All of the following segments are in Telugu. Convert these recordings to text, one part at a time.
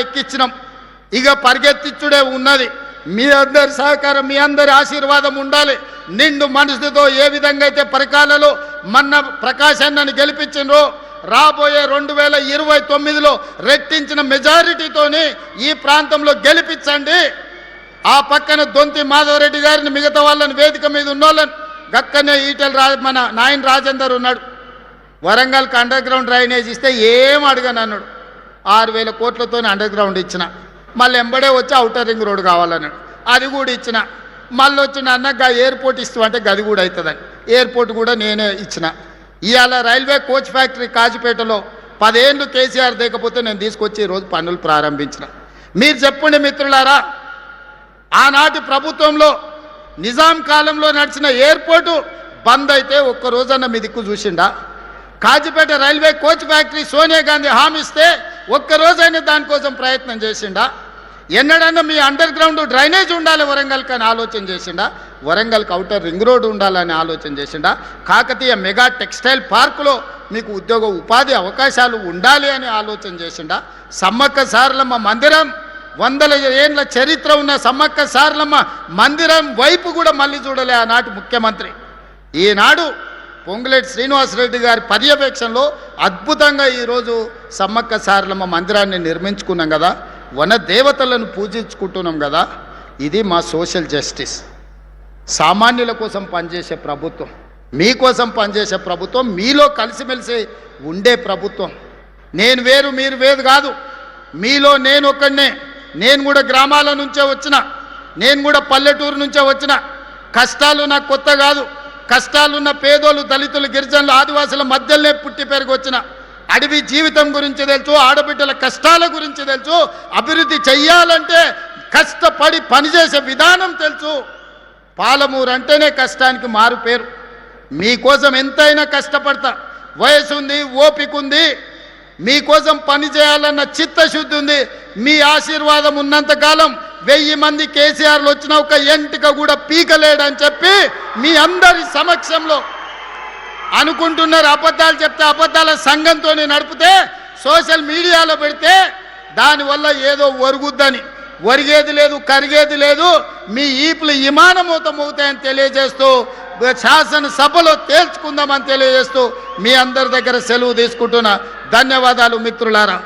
ఎక్కించినాం. ఇక పరిగెత్తిచ్చుడే ఉన్నది. మీ అందరి సహకారం, మీ అందరి ఆశీర్వాదం ఉండాలి. నిండు మనసుతో ఏ విధంగా అయితే పరికాలలో మొన్న ప్రకాశాన్ని గెలిపించినో రాబోయే 2029లో రెట్టించిన మెజారిటీతోని ఈ ప్రాంతంలో గెలిపించండి. ఆ పక్కన దొంతి మాధవరెడ్డి గారిని, మిగతా వాళ్ళని, వేదిక మీద ఉన్నోళ్ళని, గక్కనే మన నాయన రాజేందర్ ఉన్నాడు. వరంగల్కి అండర్ గ్రౌండ్ డ్రైనేజ్ ఇస్తే ఏం అడగను అన్నాడు. 6,000 కోట్లతో అండర్ గ్రౌండ్ ఇచ్చిన. మళ్ళీ ఎంబడే వచ్చి ఔటర్ రింగ్ రోడ్ కావాలన్నాడు, అది కూడా ఇచ్చిన. మళ్ళీ వచ్చిన అన్నగా ఎయిర్పోర్ట్ ఇస్తామంటే గది కూడా అవుతుందని ఎయిర్పోర్ట్ కూడా నేనే ఇచ్చిన. ఇవాళ రైల్వే కోచ్ ఫ్యాక్టరీ కాజిపేటలో 10 ఏళ్ళు కేసీఆర్ దిగకపోతే నేను తీసుకొచ్చి ఈరోజు పనులు ప్రారంభించిన. మీరు చెప్పండి మిత్రులారా, ఆనాటి ప్రభుత్వంలో నిజాం కాలంలో నడిచిన ఎయిర్పోర్టు బంద్ అయితే ఒక్కరోజన్న మీ దిక్కు చూసిండా? Kazipet railway coach factory Sonia Gandhi హామీ ఇస్తే ఒక్కరోజైనా దానికోసం ప్రయత్నం చేసిండా? ఎన్నడన్నా మీ అండర్ గ్రౌండ్ డ్రైనేజ్ ఉండాలి వరంగల్కి అని ఆలోచన చేసిండా? వరంగల్కి ఔటర్ రింగ్ రోడ్ ఉండాలని ఆలోచన చేసిండా? కాకతీయ మెగా టెక్స్టైల్ పార్కులో మీకు ఉద్యోగ ఉపాధి అవకాశాలు ఉండాలి అని ఆలోచన చేసిండా? సమ్మక్క సారలమ్మ మందిరం, 100 ఏళ్ళ చరిత్ర ఉన్న సమ్మక్క సారలమ్మ మందిరం వైపు కూడా మళ్ళీ చూడలే ఆనాటి ముఖ్యమంత్రి. ఈనాడు పొంగులేటి శ్రీనివాసరెడ్డి గారి పర్యవేక్షణలో అద్భుతంగా ఈరోజు సమ్మక్క సారలమ్మ మందిరాన్ని నిర్మించుకున్నాం కదా, వన దేవతలను పూజించుకుంటున్నాం కదా. ఇది మా సోషల్ జస్టిస్. సామాన్యుల కోసం పనిచేసే ప్రభుత్వం, మీకోసం పనిచేసే ప్రభుత్వం, మీలో కలిసిమెలిసి ఉండే ప్రభుత్వం. నేను వేరు మీరు వేరు కాదు. మీలో నేను ఒక్కడనే. నేను కూడా గ్రామాల నుంచే వచ్చిన, నేను కూడా పల్లెటూరు నుంచే వచ్చిన. కష్టాలు నాకు కొత్త కాదు. కష్టాలున్న పేదోళ్ళు, దళితులు, గిరిజనులు, ఆదివాసుల మధ్యలోనే పుట్టి పెరిగి వచ్చిన. అడవి జీవితం గురించి తెలుసు, ఆడబిడ్డల కష్టాల గురించి తెలుసు, అభివృద్ధి చెయ్యాలంటే కష్టపడి పనిచేసే విధానం తెలుసు. పాలమూరు అంటేనే కష్టానికి మారు పేరు. మీకోసం ఎంతైనా కష్టపడతా. వయసు ఉంది, ఓపిక ఉంది, మీకోసం పని చేయాలన్న చిత్తశుద్ధి ఉంది. మీ ఆశీర్వాదం ఉన్నంతకాలం 1000 మంది కేసీఆర్లు వచ్చిన ఒక ఎంటిక కూడా పీకలేడని చెప్పి మీ అందరి సమక్షంలో అనుకుంటున్నారు. అబద్ధాలు చెప్తే అబద్ధాల సంఘంతోనే నడిపితే సోషల్ మీడియాలో పెడితే దానివల్ల ఏదో ఒరుగుద్దని. ఒరిగేది లేదు, కరిగేది లేదు. మీ ఈపులు విమానమూతం అవుతాయని తెలియజేస్తూ, శాసనసభలో తేల్చుకుందామని తెలియజేస్తూ మీ అందరి దగ్గర సెలవు తీసుకుంటున్నా. ధన్యవాదాలు మిత్రులారా.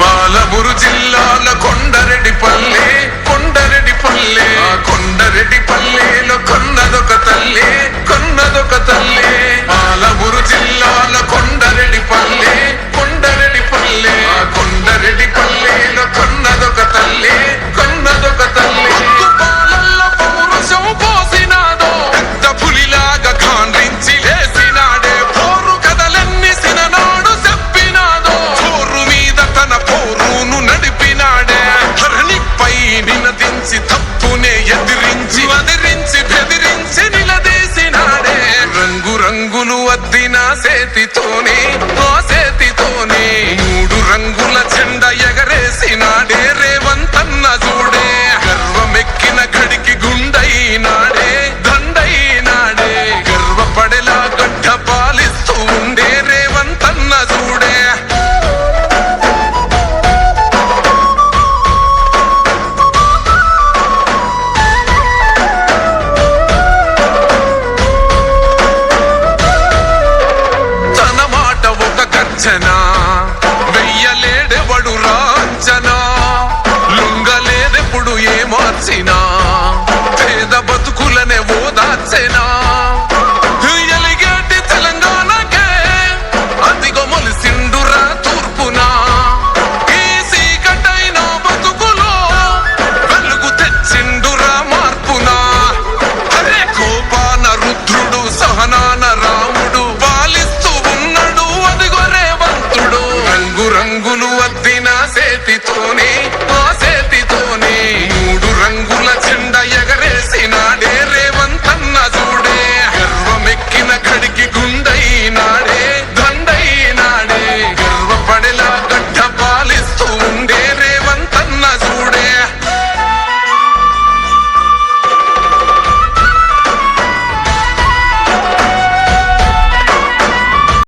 పాలమూరు జిల్లాల కొండరెడ్డిపల్లె, కొండరెడ్డిపల్లె, కొండరెడ్డిపల్లెలో కొన్నదొక తల్లే, కొన్నదొక తల్లే. పాలమూరు జిల్లాల కొండరెడ్డిపల్లె, కొండరెడ్డిపల్లె, కొండరెడ్డిపల్లెలో కొన్నదొక తల్లే, కొన్నదొక తల్లే. పాలల్లో పౌరుషం పోసినాదో, పెద్ద పులిలాగా కాండ్రించి లేసినాడే. పోరు కథలన్నీ సిననాడు చెప్పినాదో, పోరు మీద తన పోరును నడిపినాడే. ధరణిపై నినదించి తప్పునే ఎదిరించి, వదిరించి బెదిరించి నిలదీసినాడే. రంగు రంగులు అద్దిన సేతితోనే, ఆ సేతితోనే 3 రంగుల జెండా ఎగరేసినాడే. రేవంతన్న చూడే గర్వమెక్కిన గడికి గుండైనాడే, దండైనాడే. గర్వపడేలా గడ్డ పాలిస్తూ ఉండే రేవంతన్న చూడే. తన మాట ఒక గర్జన, వెయ్యలేడెవడు రాంచనా. లొంగలేదెప్పుడు ఏ మార్చినా,